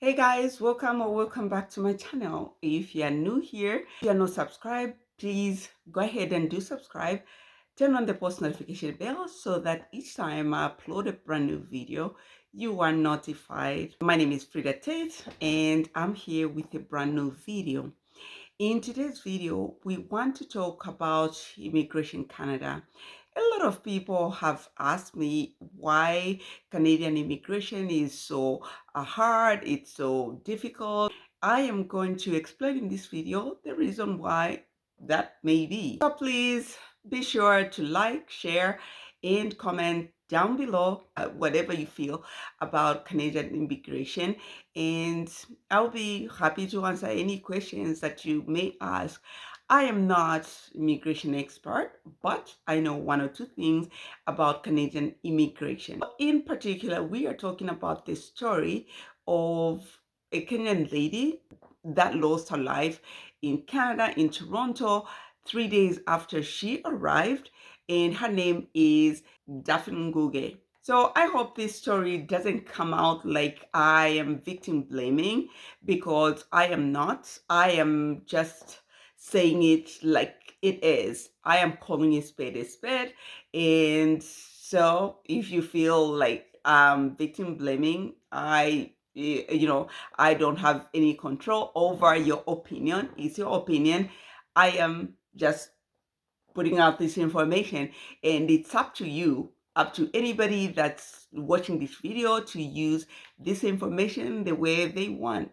Hey guys, welcome back to my channel. If you are new here, if you are not subscribed, please go ahead and do subscribe. Turn on the post notification bell so that each time I upload a brand new video, you are notified. My name is Frida Tate and I'm here with a brand new video. In today's video, we want to talk about Immigration Canada. A lot of people have asked me why Canadian immigration is so hard, it's so difficult. I am going to explain in this video the reason why that may be. So please be sure to like, share, and comment down below whatever you feel about Canadian immigration, and I'll be happy to answer any questions that you may ask. I am not immigration expert, but I know one or two things about Canadian immigration. In particular, we are talking about the story of a Kenyan lady that lost her life in Canada, in Toronto, 3 days after she arrived, and her name is Daphne Nguge. So I hope this story doesn't come out like I am victim blaming, because I am not. I am just saying it like it is. I am calling a spade a spade. And so if you feel like victim blaming, I don't have any control over your opinion. It's your opinion. I am just putting out this information, and it's up to you, up to anybody that's watching this video, to use this information the way they want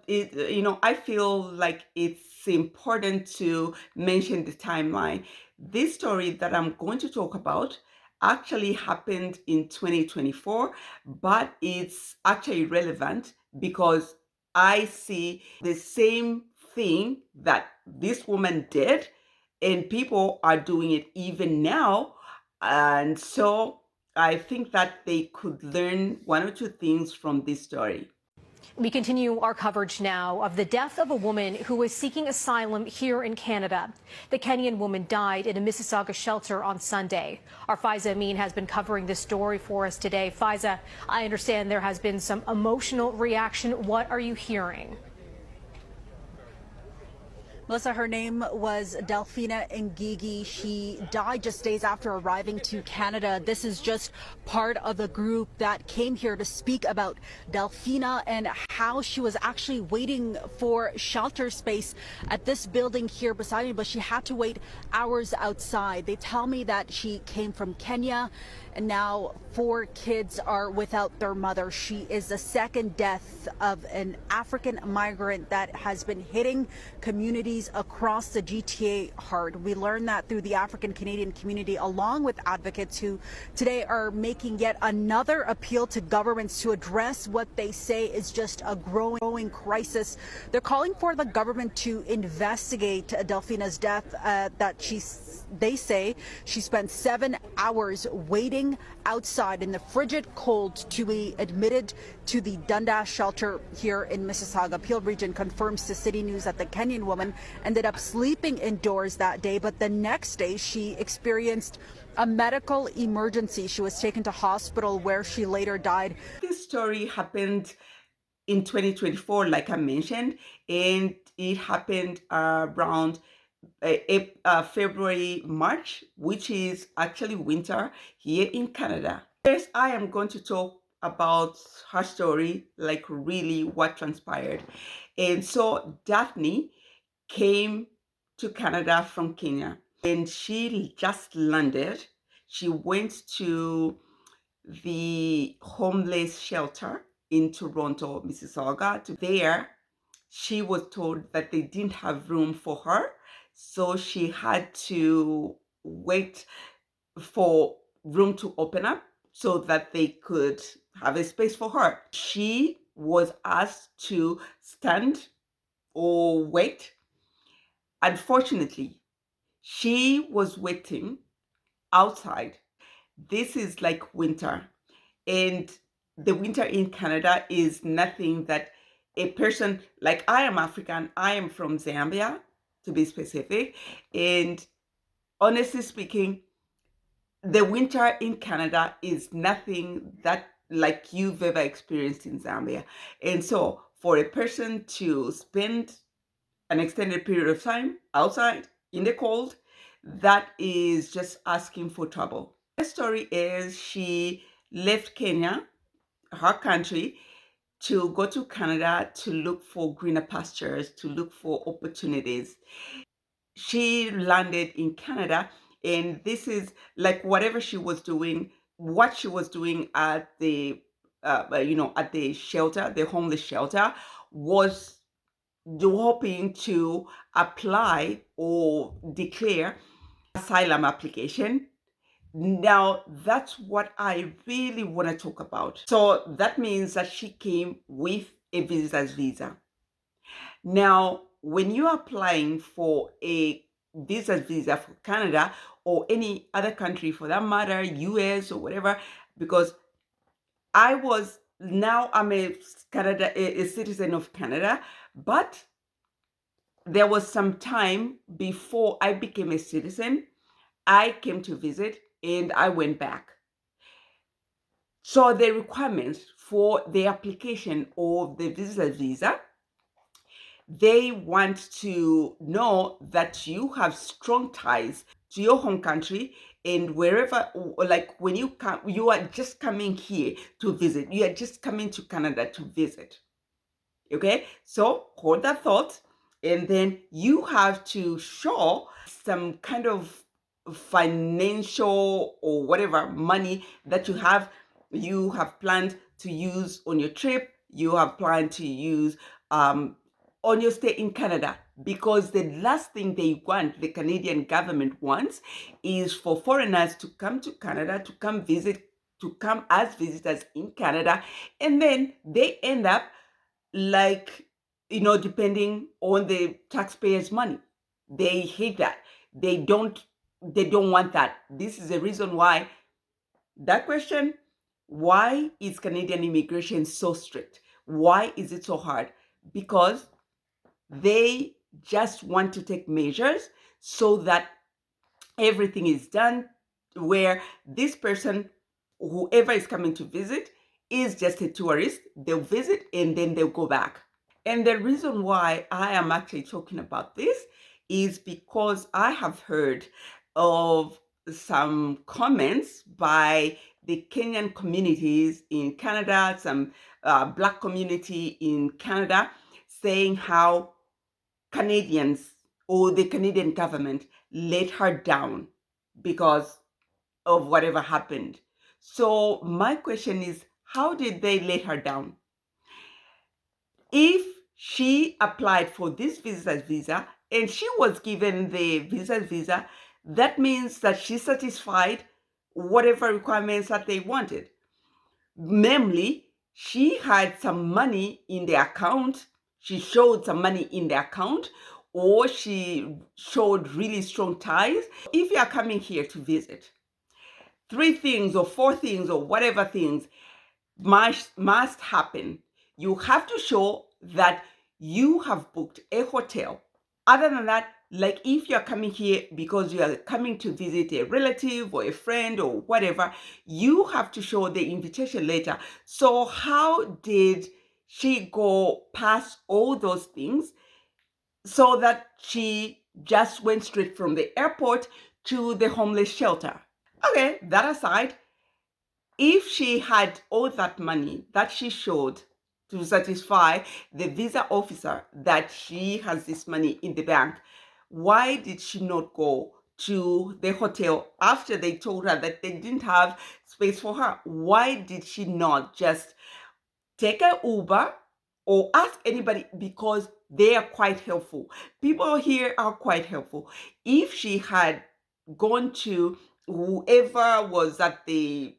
it. I feel like it's important to mention the timeline. This story that I'm going to talk about actually happened in 2024, but it's actually relevant because I see the same thing that this woman did, and people are doing it even now. And so I think that they could learn one or two things from this story. We continue our coverage now of the death of a woman who was seeking asylum here in Canada. The Kenyan woman died in a Mississauga shelter on Sunday. Our Faiza Amin has been covering this story for us today. Faiza, I understand there has been some emotional reaction. What are you hearing? Melissa, her name was Delphina Ngigi. She died just days after arriving to Canada. This is just part of the group that came here to speak about Delphina and how she was actually waiting for shelter space at this building here beside me, but she had to wait hours outside. They tell me that she came from Kenya, and now 4 kids are without their mother. She is the second death of an African migrant that has been hitting communities across the GTA hard. We learned that through the African Canadian community, along with advocates who today are making yet another appeal to governments to address what they say is just a growing crisis. They're calling for the government to investigate Delphina's death, they say she spent 7 hours waiting outside in the frigid cold to be admitted to the Dundas shelter here in Mississauga. Peel Region confirms to City News that the Kenyan woman ended up sleeping indoors that day, but the next day she experienced a medical emergency. She was taken to hospital where she later died. This story happened in 2024, like I mentioned, and it happened around February, March, which is actually winter here in Canada. First, I am going to talk about her story, like really what transpired. And so Daphne came to Canada from Kenya, and she just landed. She went to the homeless shelter in Toronto, Mississauga. There, she was told that they didn't have room for her, so she had to wait for room to open up so that they could have a space for her. She was asked to stand or wait. Unfortunately, she was waiting outside. This is like winter, and the winter in Canada is nothing that a person like, I am African, I am from Zambia to be specific, and honestly speaking, the winter in Canada is nothing that like you've ever experienced in Zambia. And so for a person to spend an extended period of time outside in the cold, that is just asking for trouble. The story is she left Kenya, her country, to go to Canada to look for greener pastures, to look for opportunities. She landed in Canada, and this is like whatever she was doing, what she was doing at the at the shelter, the homeless shelter, was hoping to apply or declare asylum application. Now, that's what I really want to talk about. So that means that she came with a visitor's visa. Now, when you're applying for a visitor's visa for Canada or any other country for that matter, US or whatever, because I'm a a citizen of Canada, but there was some time before I became a citizen. I came to visit and I went back. So the requirements for the application of the visitor visa, they want to know that you have strong ties to your home country, and wherever, like when you come, you are just coming here to visit. You are just coming to Canada to visit. Okay, so hold that thought, and then you have to show some kind of financial or whatever money that you have planned to use on your trip, you have planned to use on your stay in Canada, because the last thing they want, the Canadian government wants, is for foreigners to come to Canada, to come visit, to come as visitors in Canada, and then they end up like, depending on the taxpayers' money. They hate that. They don't they don't want that. This is the reason why that question, why is Canadian immigration so strict? Why is it so hard? Because they just want to take measures so that everything is done where this person, whoever is coming to visit, is just a tourist. They'll visit and then they'll go back. And the reason why I am actually talking about this is because I have heard of some comments by the Kenyan communities in Canada, some Black community in Canada, saying how Canadians or the Canadian government let her down because of whatever happened. So my question is, how did they let her down? If she applied for this visitor's visa and she was given the visitor's visa, that means that she satisfied whatever requirements that they wanted. Namely, she had some money in the account, she showed some money in the account, or she showed really strong ties. If you are coming here to visit, three things or four things or whatever things must happen. You have to show that you have booked a hotel. Other than that, like if you're coming here because you are coming to visit a relative or a friend or whatever, you have to show the invitation letter. So how did she go past all those things so that she just went straight from the airport to the homeless shelter? Okay, that aside, if she had all that money that she showed to satisfy the visa officer that she has this money in the bank, why did she not go to the hotel after they told her that they didn't have space for her? Why did she not just take an Uber or ask anybody, because they are quite helpful. People here are quite helpful. If she had gone to whoever was at the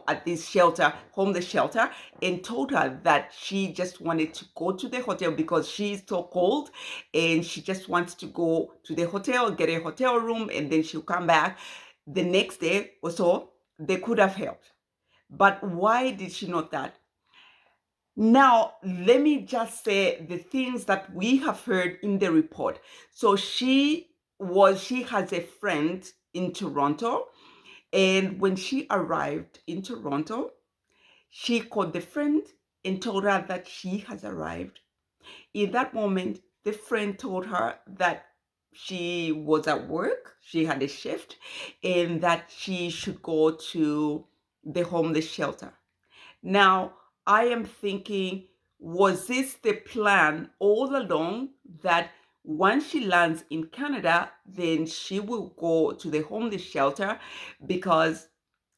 at this shelter, homeless shelter, and told her that she just wanted to go to the hotel because she's so cold and she just wants to go to the hotel, get a hotel room, and then she'll come back the next day or so, they could have helped. But why did she not that? Now, let me just say the things that we have heard in the report. So she has a friend in Toronto, and when she arrived in Toronto, she called the friend and told her that she has arrived. In that moment, the friend told her that she was at work, she had a shift, and that she should go to the homeless shelter. Now, I am thinking, was this the plan all along that once she lands in Canada, then she will go to the homeless shelter? Because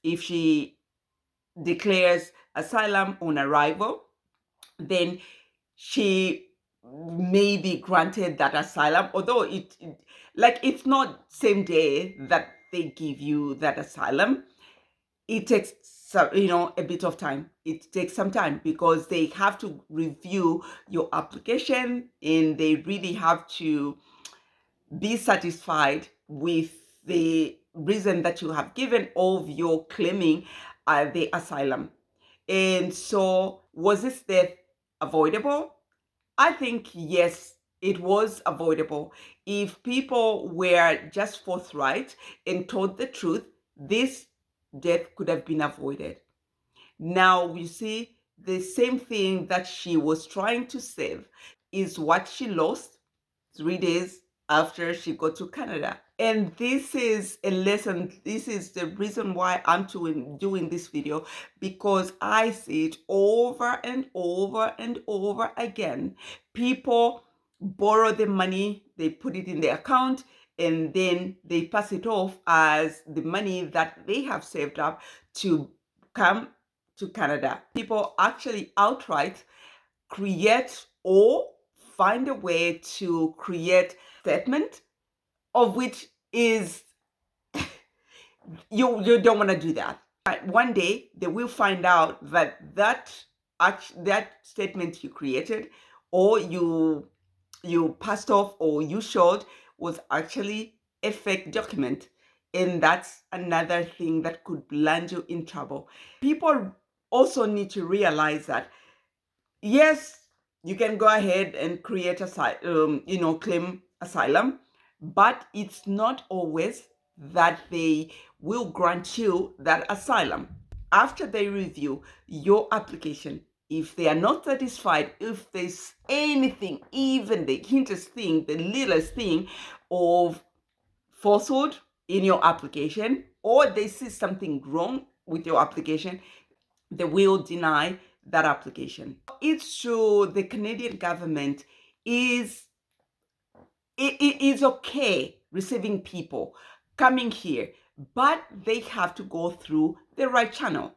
if she declares asylum on arrival, then she may be granted that asylum, although like it's not same day that they give you that asylum. It takes some, a bit of time. It takes some time because they have to review your application and they really have to be satisfied with the reason that you have given of your claiming the asylum. And so, was this death avoidable? I think yes, it was avoidable. If people were just forthright and told the truth, this death could have been avoided. Now, we see the same thing that she was trying to save is what she lost 3 days after she got to Canada. And this is a lesson. This is the reason why I'm doing this video, because I see it over and over and over again. People borrow the money, they put it in their account, and then they pass it off as the money that they have saved up to come to Canada. People actually outright create or find a way to create statement of which is you don't want to do that. One day they will find out that that statement you created or you passed off or you showed was actually a fake document, and that's another thing that could land you in trouble. People also need to realize that yes, you can go ahead and create claim asylum, but it's not always that they will grant you that asylum. After they review your application, if they are not satisfied, if there's anything, even the hintest thing, the littlest thing of falsehood in your application, or they see something wrong with your application, they will deny that application. It's true the Canadian government is it is okay receiving people coming here, but they have to go through the right channel.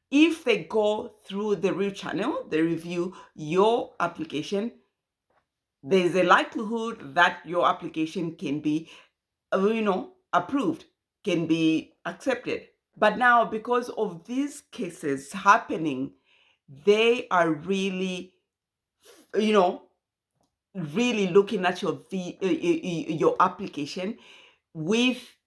If they go through the real channel, they review your application, there's a likelihood that your application can be approved, can be accepted. But now, because of these cases happening, they are really, you know, really looking at your application with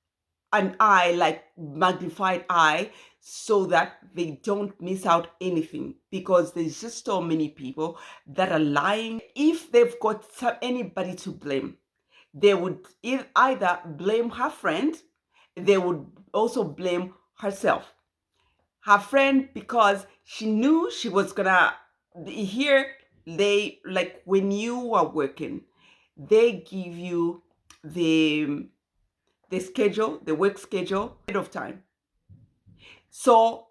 an eye, like magnified eye, so that they don't miss out anything, because there's just so many people that are lying. If they've got anybody to blame, they would either blame her friend, they would also blame herself. Her friend, because she knew she was gonna here. They, like, when you are working, they give you the schedule, the work schedule ahead of time. So,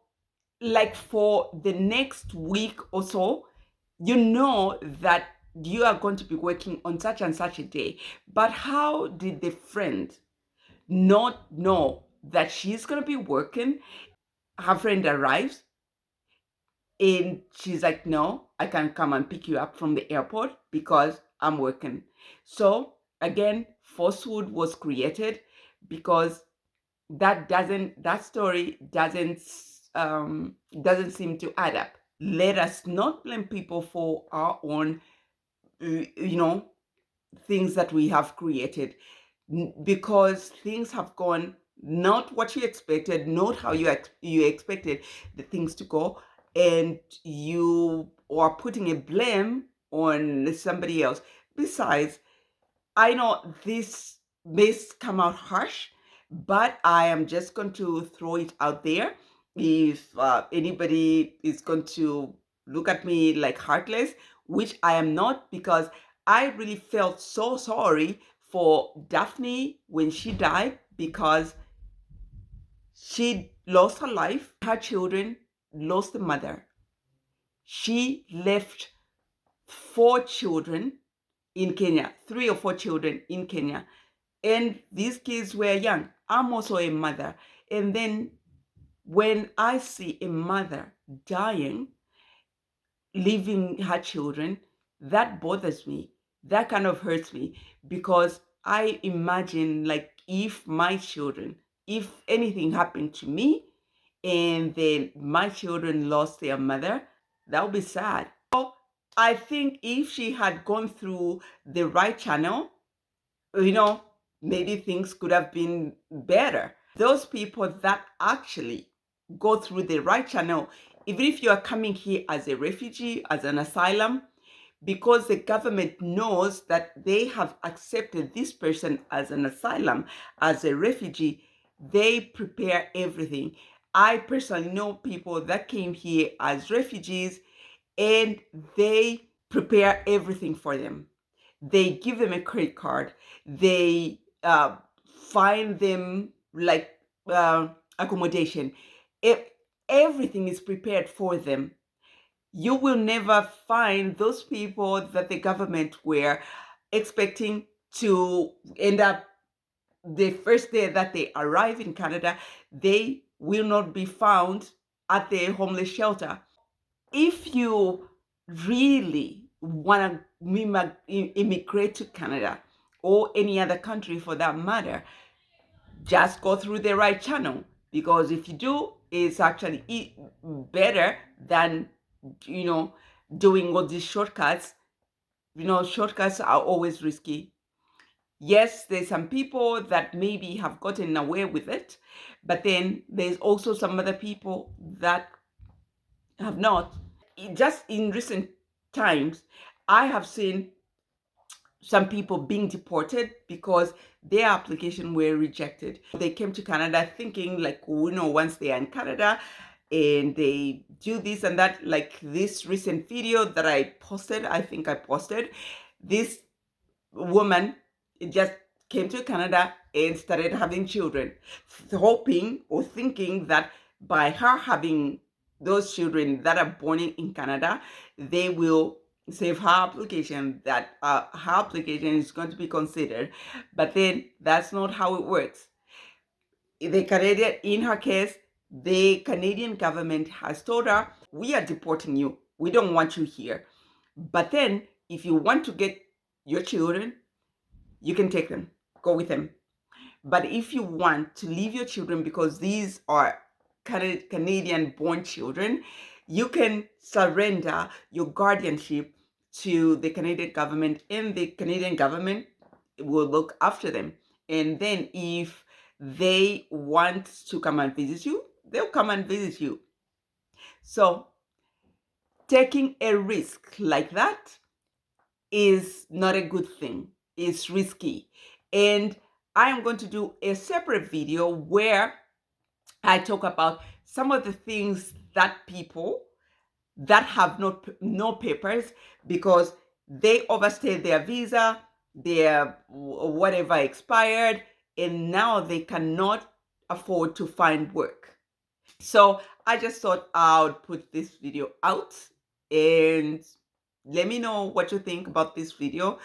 like, for the next week or so, you know that you are going to be working on such and such a day. But how did the friend not know that she's going to be working? Her friend arrives and she's like, no, I can come and pick you up from the airport because I'm working. So again, falsehood was created because that story doesn't seem to add up. Let us not blame people for our own things that we have created, because things have gone not what you expected, not how you expected the things to go, and you are putting a blame on somebody else. Besides, I know this may come out harsh, but I am just going to throw it out there. If anybody is going to look at me like heartless, which I am not, because I really felt so sorry for Daphne when she died, because she lost her life, her children lost a mother. She left 4 children in Kenya, 3 or 4 children in Kenya. And these kids were young. I'm also a mother. And then when I see a mother dying, leaving her children, that bothers me. That kind of hurts me, because I imagine, like, if my children, if anything happened to me and then my children lost their mother, that would be sad. So I think if she had gone through the right channel, you know, maybe things could have been better. Those people that actually go through the right channel, even if you are coming here as a refugee, as an asylum, because the government knows that they have accepted this person as an asylum, as a refugee, they prepare everything. I personally know people that came here as refugees, and they prepare everything for them. They give them a credit card. They find them like accommodation. If everything is prepared for them, you will never find those people that the government were expecting to end up the first day that they arrive in Canada. They will not be found at the homeless shelter. If you really want to immigrate to Canada or any other country for that matter, just go through the right channel, because if you do, it's actually better than, doing all these shortcuts. Shortcuts are always risky. Yes, there's some people that maybe have gotten away with it, but then there's also some other people that have not. Just in recent times, I have seen some people being deported because their application were rejected. They came to Canada thinking, like, once they are in Canada and they do this and that, like this recent video that I posted, this woman just came to Canada and started having children, hoping or thinking that by her having those children that are born in Canada, they will save her application, that her application is going to be considered. But then that's not how it works. In her case, the Canadian government has told her, we are deporting you. We don't want you here. But then if you want to get your children, you can take them, go with them. But if you want to leave your children, because these are Canadian born children, you can surrender your guardianship to the Canadian government, and the Canadian government will look after them. And then if they want to come and visit you, they'll come and visit you. So taking a risk like that is not a good thing. It's risky. And I am going to do a separate video where I talk about some of the things that people that have no papers, because they overstayed their visa, their whatever expired, and now they cannot afford to find work. So I just thought I would put this video out, and let me know what you think about this video.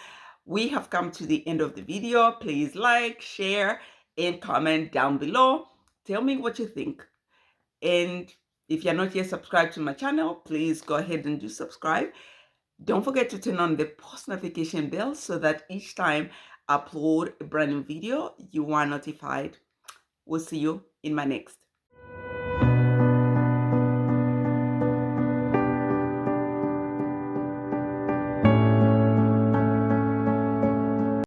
We have come to the end of the video. Please like, share, and comment down below. Tell me what you think. And if you're not yet subscribed to my channel, please go ahead and do subscribe. Don't forget to turn on the post notification bell so that each time I upload a brand new video, you are notified. We'll see you in my next.